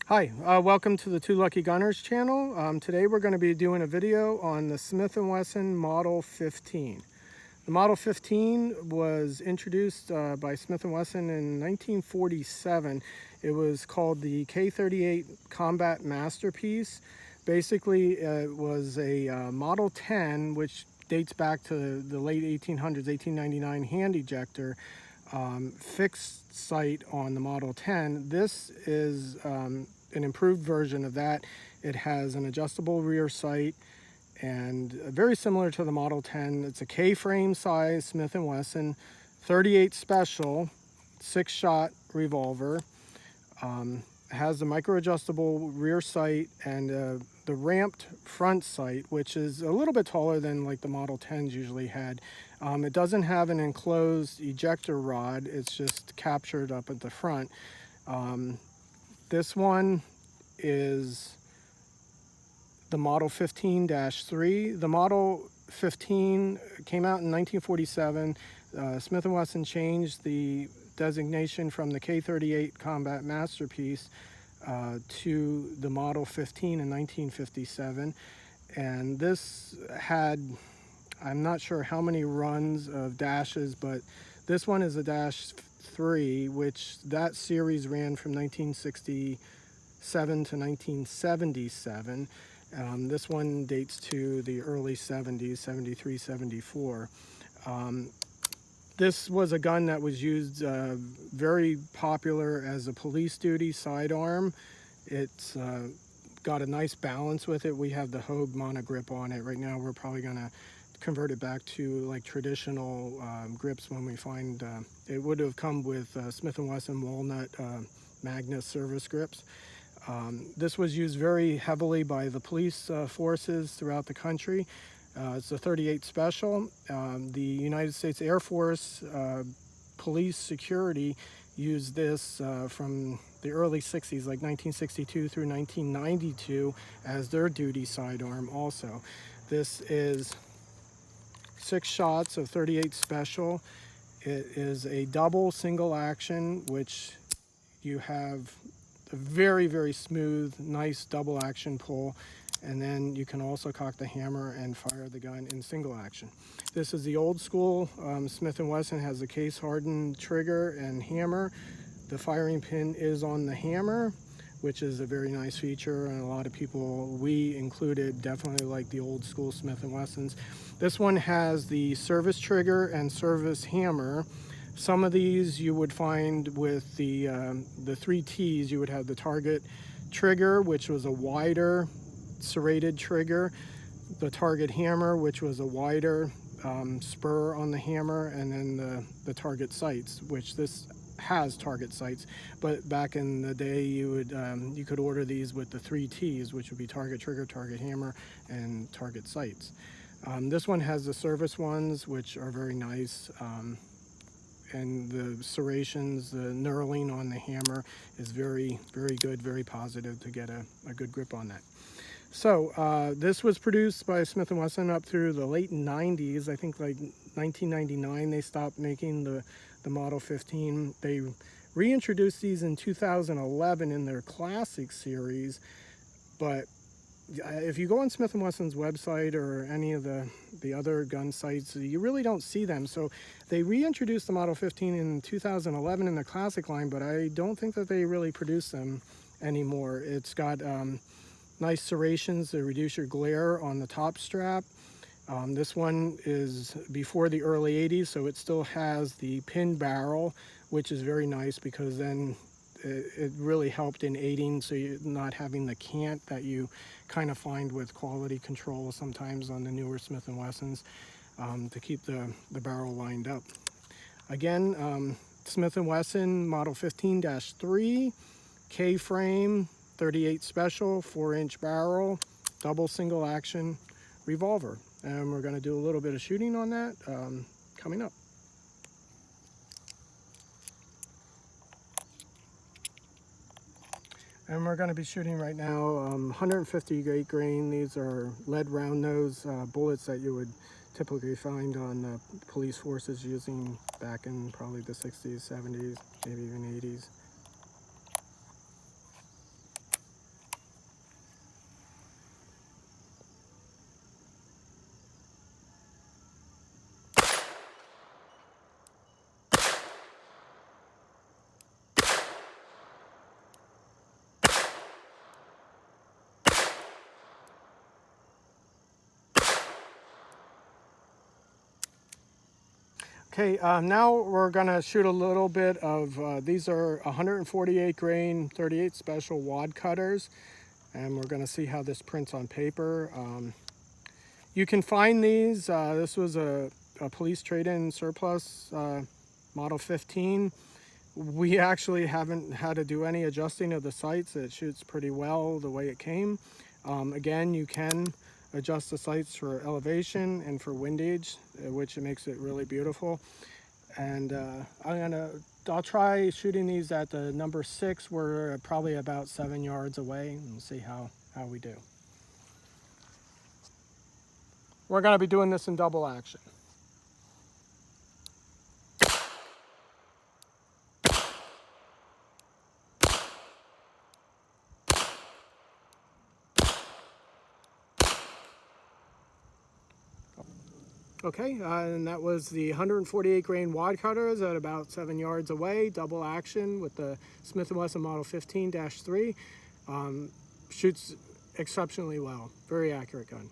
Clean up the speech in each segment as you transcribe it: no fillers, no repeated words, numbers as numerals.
Hi, welcome to the Two Lucky Gunners channel. Today we're going to be doing a video on the Smith & Wesson Model 15. The Model 15 was introduced by Smith & Wesson in 1947. It was called the K38 Combat Masterpiece. Basically, it was a Model 10, which dates back to the late 1800s, 1899 hand ejector. Fixed sight on the Model 10. This is an improved version of that. It has an adjustable rear sight and very similar to the Model 10. It's a K-frame size Smith & Wesson 38 special 6-shot revolver. Has the micro adjustable rear sight and the ramped front sight, which is a little bit taller than like the Model 10s usually had. It doesn't have an enclosed ejector rod. It's just captured up at the front. This one is the Model 15-3. The Model 15 came out in 1947. Smith & Wesson changed the designation from the K38 Combat Masterpiece to the Model 15 in 1957. And this had, I'm not sure how many runs of dashes, but this one is a dash 3, which that series ran from 1967 to 1977. This one dates to the early 70s, 73, 74. This was a gun that was used very popular as a police duty sidearm. It's got a nice balance with it. We have the Hogue monogrip on it. Right now we're probably going to convert it back to like traditional grips when we find it would have come with Smith & Wesson Walnut Magnus service grips. This was used very heavily by the police forces throughout the country. It's a 38 special. The United States Air Force police security used this from the early 60s, like 1962 through 1992, as their duty sidearm also. This is 6 shots of 38 special. It is a double single action, which you have a very, very smooth, nice double action pull. And then you can also cock the hammer and fire the gun in single action. This is the old school. Smith & Wesson has a case hardened trigger and hammer. The firing pin is on the hammer, which is a very nice feature, and a lot of people, we included, definitely like the old school Smith & Wessons. This one has the service trigger and service hammer. Some of these you would find with the 3 T's. You would have the target trigger, which was a wider serrated trigger, the target hammer, which was a wider spur on the hammer, and then the target sights, which this has target sights, but back in the day you could order these with the 3 T's, which would be target trigger, target hammer, and target sights. This one has the service ones, which are very nice, and the serrations, the knurling on the hammer is very, very good, very positive to get a good grip on that. So this was produced by Smith & Wesson up through the late 90s. I think like 1999 they stopped making the Model 15. They reintroduced these in 2011 in their Classic series, but if you go on Smith & Wesson's website or any of the other gun sites, you really don't see them. So they reintroduced the Model 15 in 2011 in the Classic line, but I don't think that they really produce them anymore. It's got nice serrations to reduce your glare on the top strap. This one is before the early 80s, so it still has the pin barrel, which is very nice because then it really helped in aiding, so you're not having the cant that you kind of find with quality control sometimes on the newer Smith & Wessons, to keep the barrel lined up. Again, Smith & Wesson Model 15-3, K-frame, 38 special, 4-inch barrel, double single action revolver. And we're going to do a little bit of shooting on that coming up. And we're going to be shooting right now 158 grain. These are lead round nose bullets that you would typically find on police forces using back in probably the 60s, 70s, maybe even 80s. Okay, now we're gonna shoot a little bit of, these are 148 grain 38 special wad cutters, and we're gonna see how this prints on paper. You can find these, this was a police trade-in surplus, model 15. We actually haven't had to do any adjusting of the sights. It shoots pretty well the way it came. Again, you can adjust the sights for elevation and for windage, which makes it really beautiful. And I'll try shooting these at the number 6. We're probably about 7 yards away, and we'll see how we do. We're gonna be doing this in double action. Okay, and that was the 148 grain wad cutters at about 7 yards away, double action with the Smith & Wesson Model 15-3. Shoots exceptionally well, very accurate gun.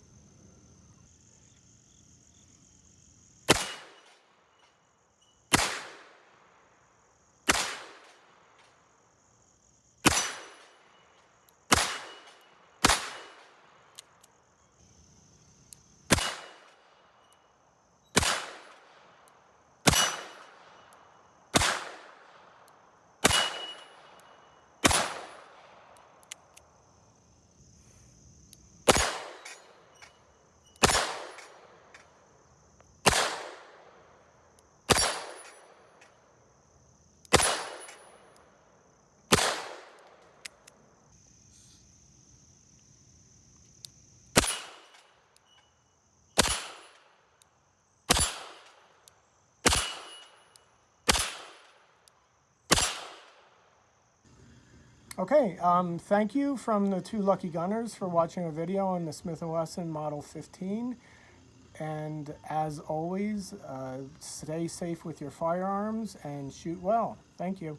Okay, thank you from the 2 lucky gunners for watching a video on the Smith & Wesson Model 15. And as always, stay safe with your firearms and shoot well. Thank you.